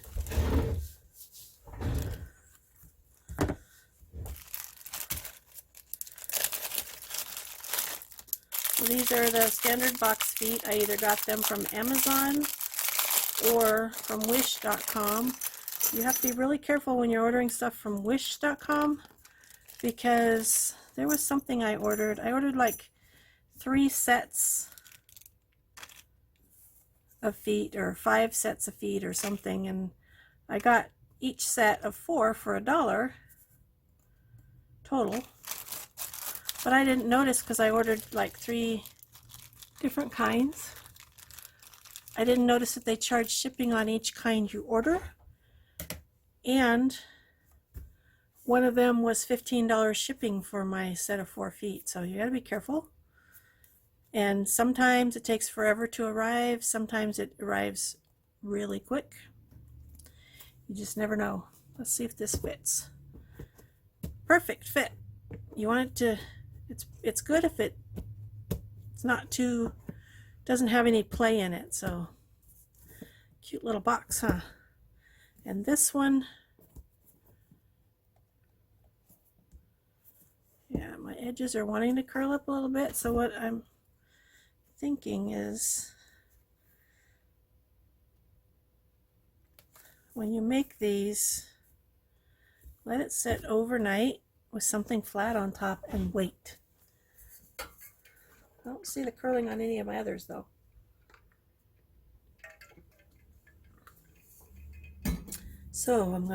So these are the standard box feet. I either got them from Amazon or from wish.com. You have to be really careful when you're ordering stuff from wish.com because there was something I ordered. I ordered like 3 sets of feet or 5 sets of feet or something, and I got each set of 4 for $1 total. But I didn't notice because I ordered like 3 different kinds. I didn't notice that they charged shipping on each kind you order. And one of them was $15 shipping for my set of 4 feet. So you gotta be careful. And sometimes it takes forever to arrive. Sometimes it arrives really quick. You just never know. Let's see if this fits. Perfect fit. You want it to, it's good if it's not too, doesn't have any play in it. So cute little box, huh? And this one, yeah, my edges are wanting to curl up a little bit. So what I'm thinking is when you make these, let it sit overnight with something flat on top and wait. I don't see the curling on any of my others though. So I'm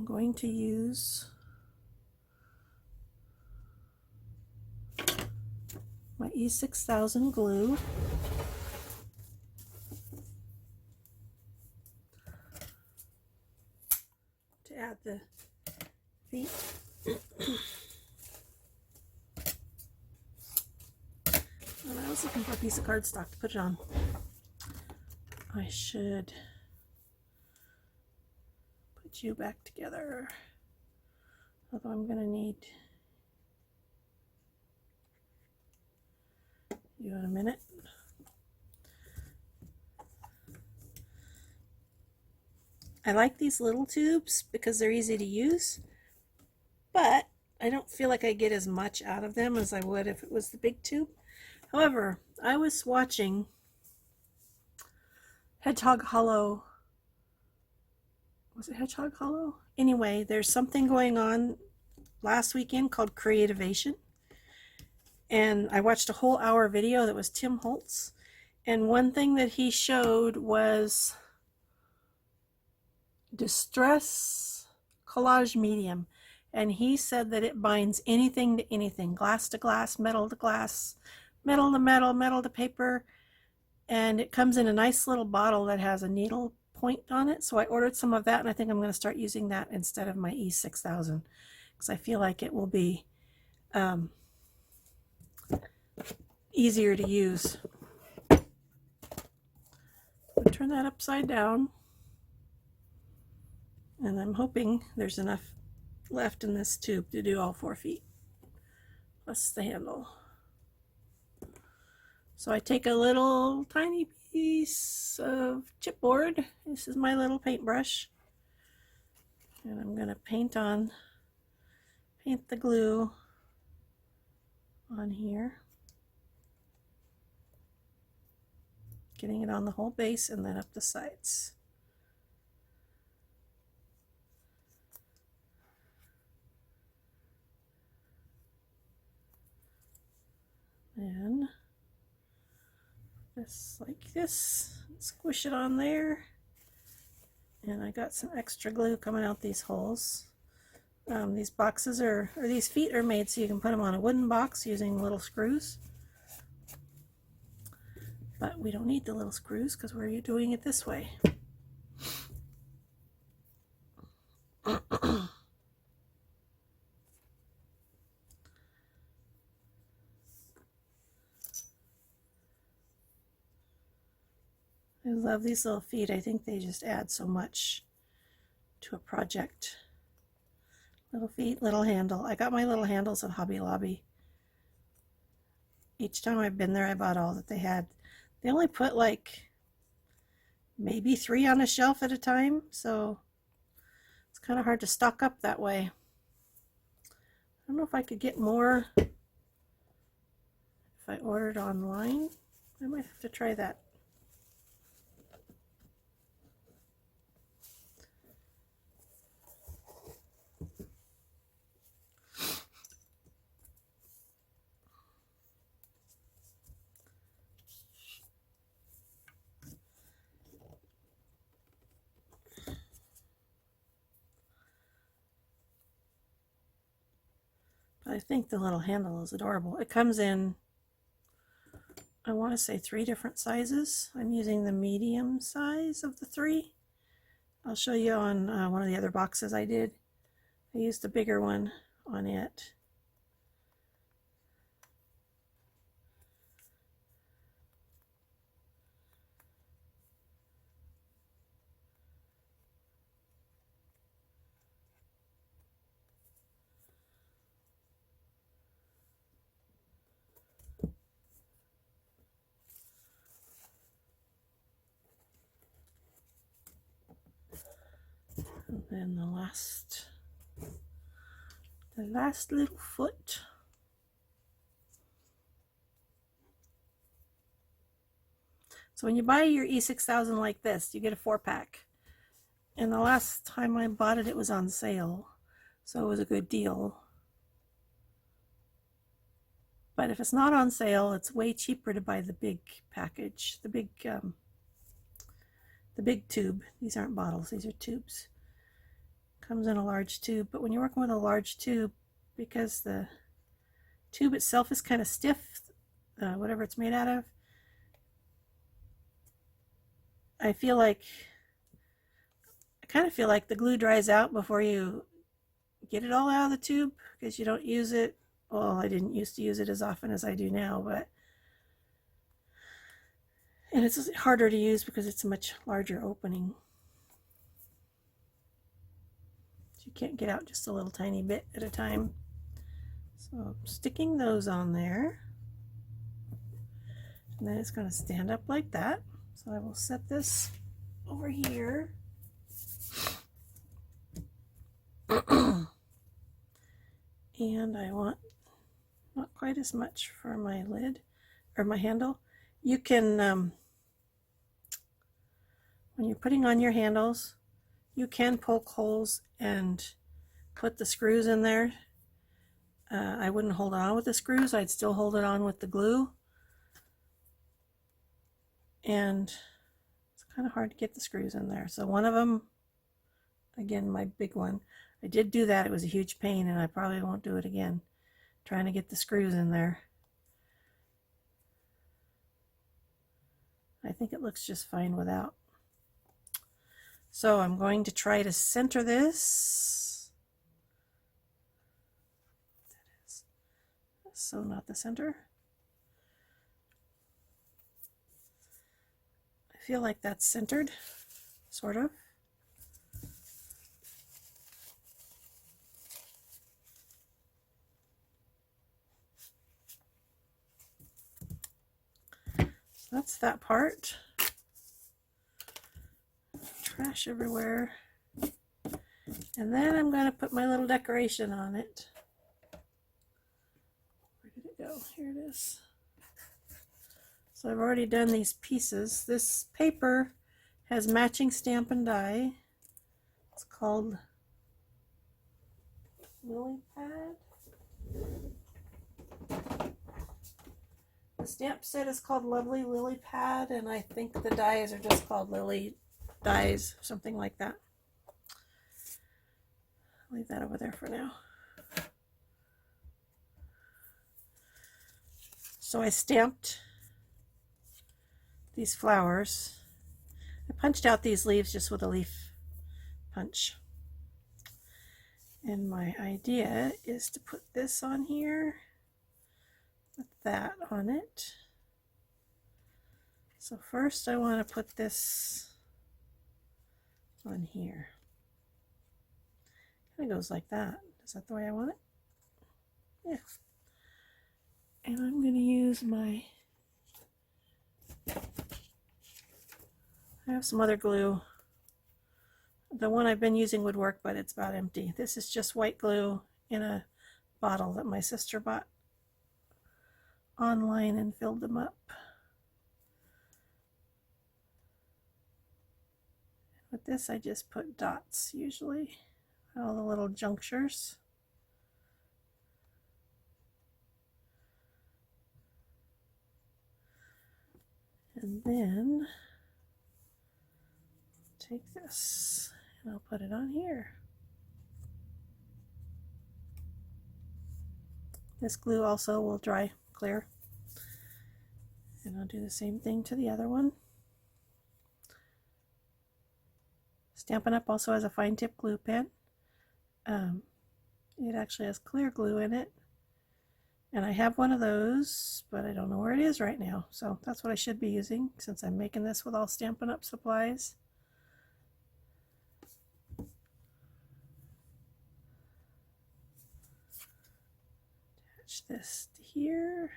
going to use my E6000 glue. To add the feet. And I was looking for a piece of cardstock to put it on. I should put you back together. Although I'm going to need you in a minute. I like these little tubes because they're easy to use, but I don't feel like I get as much out of them as I would if it was the big tube. However, I was watching Hedgehog Hollow. Was it Hedgehog Hollow? Anyway, there's something going on last weekend called Creativation. And I watched a whole hour video that was Tim Holtz. And one thing that he showed was Distress Collage Medium. And he said that it binds anything to anything, glass to glass, metal to glass, metal to metal, metal to paper. And it comes in a nice little bottle that has a needle point on it. So I ordered some of that, and I think I'm going to start using that instead of my E6000 because I feel like it will be easier to use. I'll turn that upside down, and I'm hoping there's enough left in this tube to do all 4 feet plus the handle. So I take a little tiny piece of chipboard. This is my little paintbrush, and I'm going to paint the glue on here, getting it on the whole base and then up the sides. And just like this, squish it on there. And I got some extra glue coming out these holes. These boxes or these feet are made so you can put them on a wooden box using little screws. But we don't need the little screws because we're doing it this way. I love these little feet. I think they just add so much to a project. Little feet, little handle. I got my little handles at Hobby Lobby. Each time I've been there, I bought all that they had. They only put like maybe 3 on a shelf at a time, so it's kind of hard to stock up that way. I don't know if I could get more if I ordered online. I might have to try that. I think the little handle is adorable. It comes in, I want to say 3 different sizes. I'm using the medium size of the 3. I'll show you on one of the other boxes I did. I used the bigger one on it. And then the last little foot. So when you buy your E6000 like this, you get a 4-pack. And the last time I bought it, it was on sale. So it was a good deal. But if it's not on sale, it's way cheaper to buy the big package, the big tube. These aren't bottles, these are tubes. Comes in a large tube, but when you're working with a large tube, because the tube itself is kind of stiff, whatever it's made out of, I kind of feel like the glue dries out before you get it all out of the tube because you don't use it. Well, I didn't used to use it as often as I do now, and it's harder to use because it's a much larger opening. You can't get out just a little tiny bit at a time. So I'm sticking those on there. And then it's going to stand up like that. So I will set this over here. And I want not quite as much for my lid or my handle. You can, when you're putting on your handles, you can poke holes and put the screws in there. I wouldn't hold it on with the screws. I'd still hold it on with the glue. and it's kind of hard to get the screws in there. So one of them, again, my big one, I did do that. It was a huge pain, and I probably won't do it again, trying to get the screws in there. I think it looks just fine without. So I'm going to try to center this. That is so not the center. I feel like that's centered, sort of. So that's that part. Trash everywhere. And then I'm going to put my little decoration on it. Where did it go? Here it is. So I've already done these pieces. This paper has matching stamp and die. It's called Lily Pad. The stamp set is called Lovely Lily Pad, and I think the dies are just called Lily Dies, something like that. I'll leave that over there for now. So I stamped these flowers. I punched out these leaves just with a leaf punch. And my idea is to put this on here with that on it. So first I want to put this on here. Kind of goes like that. Is that the way I want it? Yeah. And I'm going to use my, I have some other glue. The one I've been using would work, but it's about empty. This is just white glue in a bottle that my sister bought online and filled them up. With this I just put dots usually, all the little junctures. And then take this and I'll put it on here. This glue also will dry clear. And I'll do the same thing to the other one. Stampin' Up! Also has a fine tip glue pen. It actually has clear glue in it. And I have one of those, but I don't know where it is right now. So that's what I should be using since I'm making this with all Stampin' Up! Supplies. Attach this to here.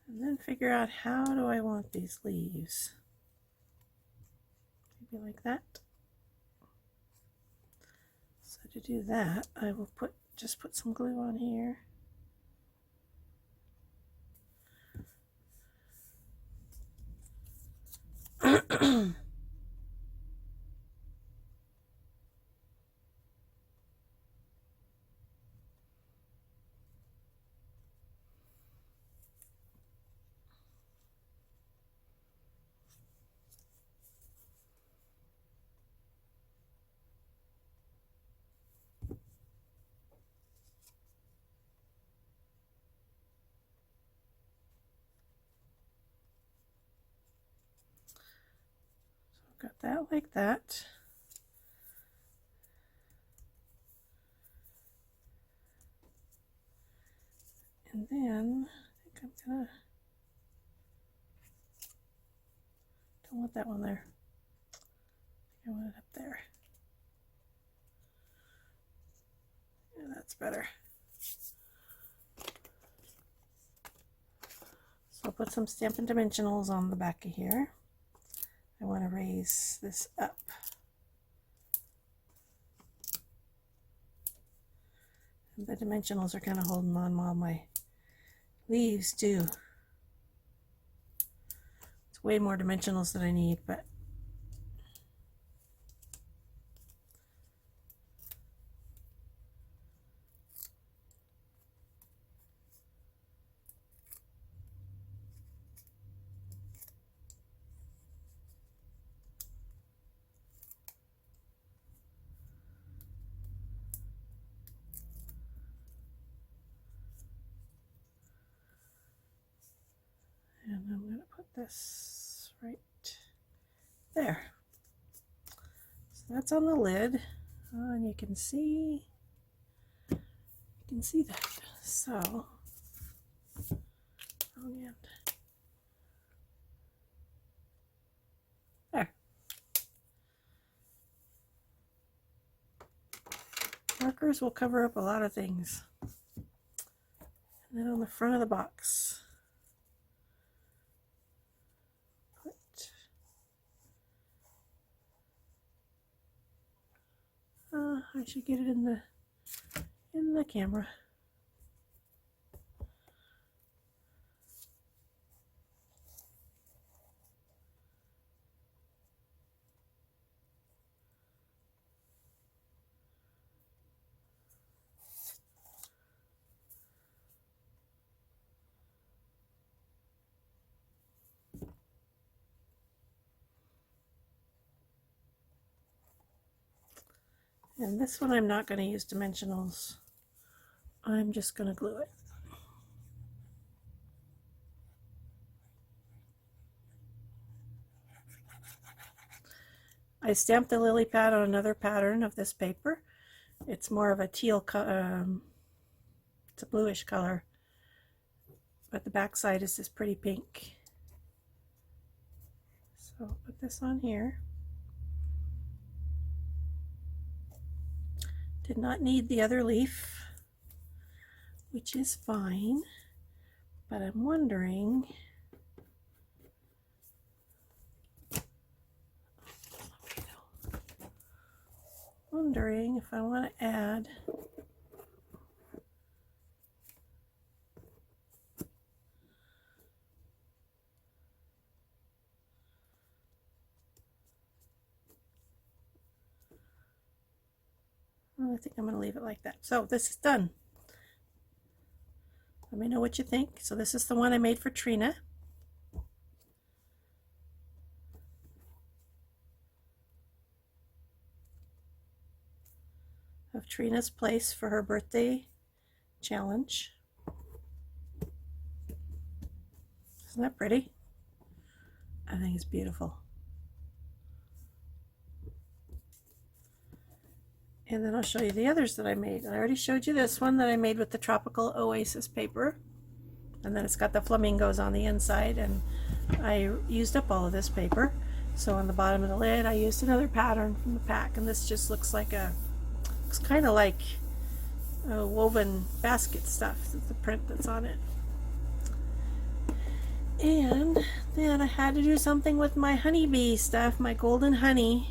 And then figure out how do I want these leaves. Maybe like that. So to do that, I will just put some glue on here. Got that like that. And then I think I'm gonna, don't want that one there. I want it up there. Yeah, that's better. So I'll put some Stampin' Dimensionals on the back of here. I want to raise this up. And the dimensionals are kind of holding on while my leaves do. It's way more dimensionals than I need, but put this right there. So that's on the lid, and you can see that. So, wrong end. There. Markers will cover up a lot of things. And then on the front of the box, I should get it in the camera. And this one I'm not going to use dimensionals. I'm just going to glue it. I stamped the lily pad on another pattern of this paper. It's more of a teal color, it's a bluish color, but the back side is this pretty pink. So I'll put this on here. Did not need the other leaf, which is fine, but I'm wondering, if I want to add I think I'm going to leave it like that. So this is done. Let me know what you think. So this is the one I made for Trina. Of Trina's place for her birthday challenge. Isn't that pretty? I think it's beautiful. And then I'll show you the others that I made. I already showed you this one that I made with the Tropical Oasis paper. And then it's got the flamingos on the inside, and I used up all of this paper. So on the bottom of the lid I used another pattern from the pack, and this just looks like looks kind of like a woven basket stuff, the print that's on it. And then I had to do something with my honeybee stuff, my golden honey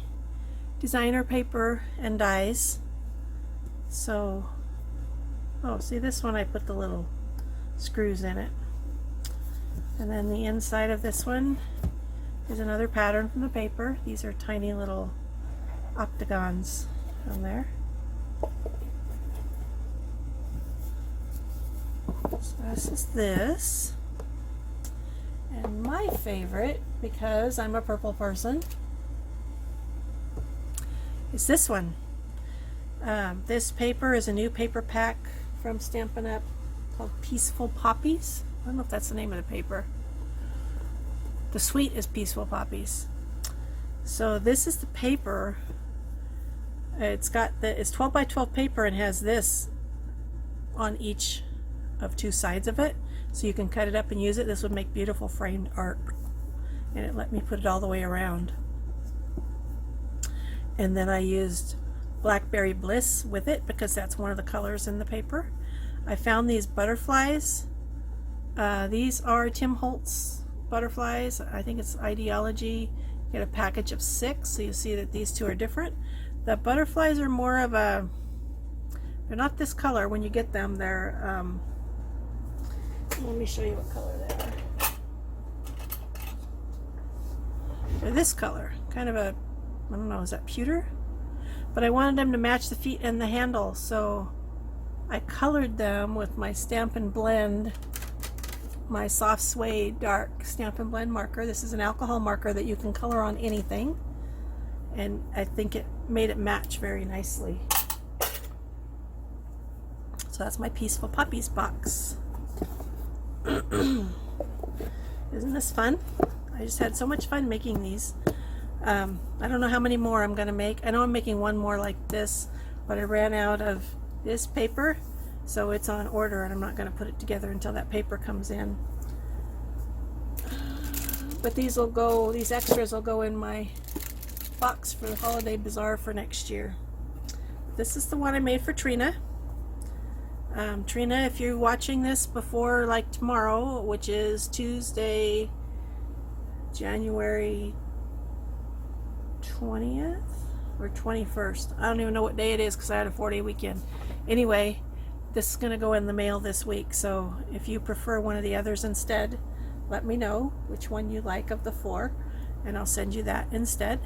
designer paper and dies. So, oh, see, this one I put the little screws in it. And then the inside of this one is another pattern from the paper. These are tiny little octagons on there. So this is this. And my favorite, because I'm a purple person, is this one. This paper is a new paper pack from Stampin' Up! Called Peaceful Poppies. I don't know if that's the name of the paper. The suite is Peaceful Poppies. So this is the paper. It's 12 by 12 paper and has this on each of two sides of it. So you can cut it up and use it. This would make beautiful framed art. And it let me put it all the way around. And then I used Blackberry Bliss with it because that's one of the colors in the paper. I found these butterflies. These are Tim Holtz butterflies. I think it's Ideology. You get a package of 6, so you see that these two are different. The butterflies are more of they're not this color when you get them. They're, let me show you what color they are. They're this color, kind of I don't know, is that pewter? But I wanted them to match the feet and the handle, so I colored them with my Stampin' Blend, my soft suede dark Stampin' Blend marker. This is an alcohol marker that you can color on anything, and I think it made it match very nicely. So that's my Peaceful Poppies box. Isn't this fun? I just had so much fun making these. I don't know how many more I'm going to make. I know I'm making one more like this, but I ran out of this paper, so it's on order, and I'm not going to put it together until that paper comes in. But these extras will go in my box for the holiday bazaar for next year. This is the one I made for Trina. Trina, if you're watching this before like tomorrow, which is Tuesday, January 20th or 21st. I don't even know what day it is because I had a 4-day weekend. Anyway, this is going to go in the mail this week, so if you prefer one of the others instead, let me know which one you like of the 4, and I'll send you that instead.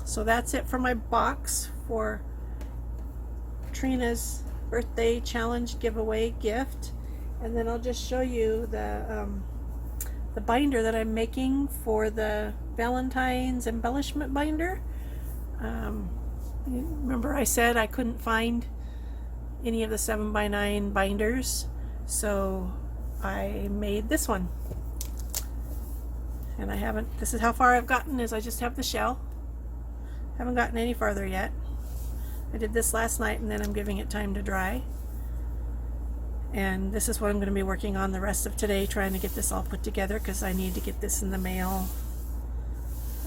So that's it for my box for Trina's birthday challenge giveaway gift, and then I'll just show you the binder that I'm making for the Valentine's embellishment binder. Remember I said I couldn't find any of the 7x9 binders, so I made this one, and this is how far I've gotten, is I just have the shell. Haven't gotten any farther yet. I did this last night, and then I'm giving it time to dry. And this is what I'm going to be working on the rest of today, trying to get this all put together because I need to get this in the mail.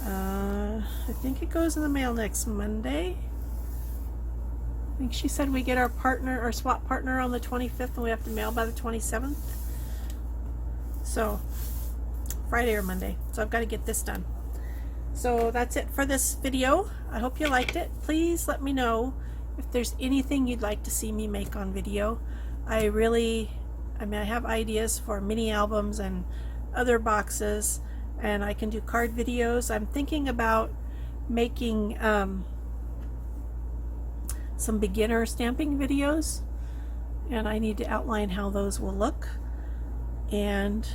I think it goes in the mail next Monday. I think she said we get our swap partner on the 25th, and we have to mail by the 27th. So Friday or Monday. So I've got to get this done. So that's it for this video. I hope you liked it. Please let me know if there's anything you'd like to see me make on video. I have ideas for mini albums and other boxes, and I can do card videos. I'm thinking about making some beginner stamping videos, and I need to outline how those will look, and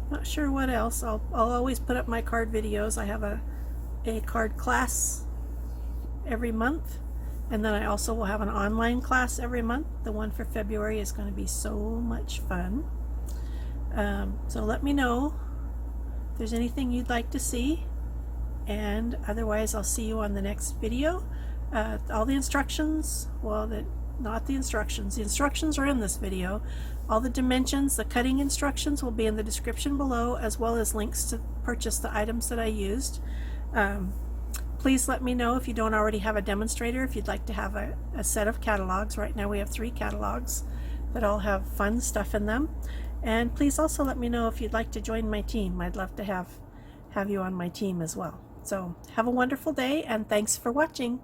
not sure what else. I'll always put up my card videos. I have a card class every month, and then I also will have an online class every month. The one for February is going to be so much fun. So let me know if there's anything you'd like to see, and otherwise I'll see you on the next video. All the instructions, not the instructions. The instructions are in this video. All the dimensions, the cutting instructions will be in the description below, as well as links to purchase the items that I used. Please let me know if you don't already have a demonstrator, if you'd like to have a set of catalogs. Right now we have 3 catalogs that all have fun stuff in them. And please also let me know if you'd like to join my team. I'd love to have you on my team as well. So have a wonderful day, and thanks for watching.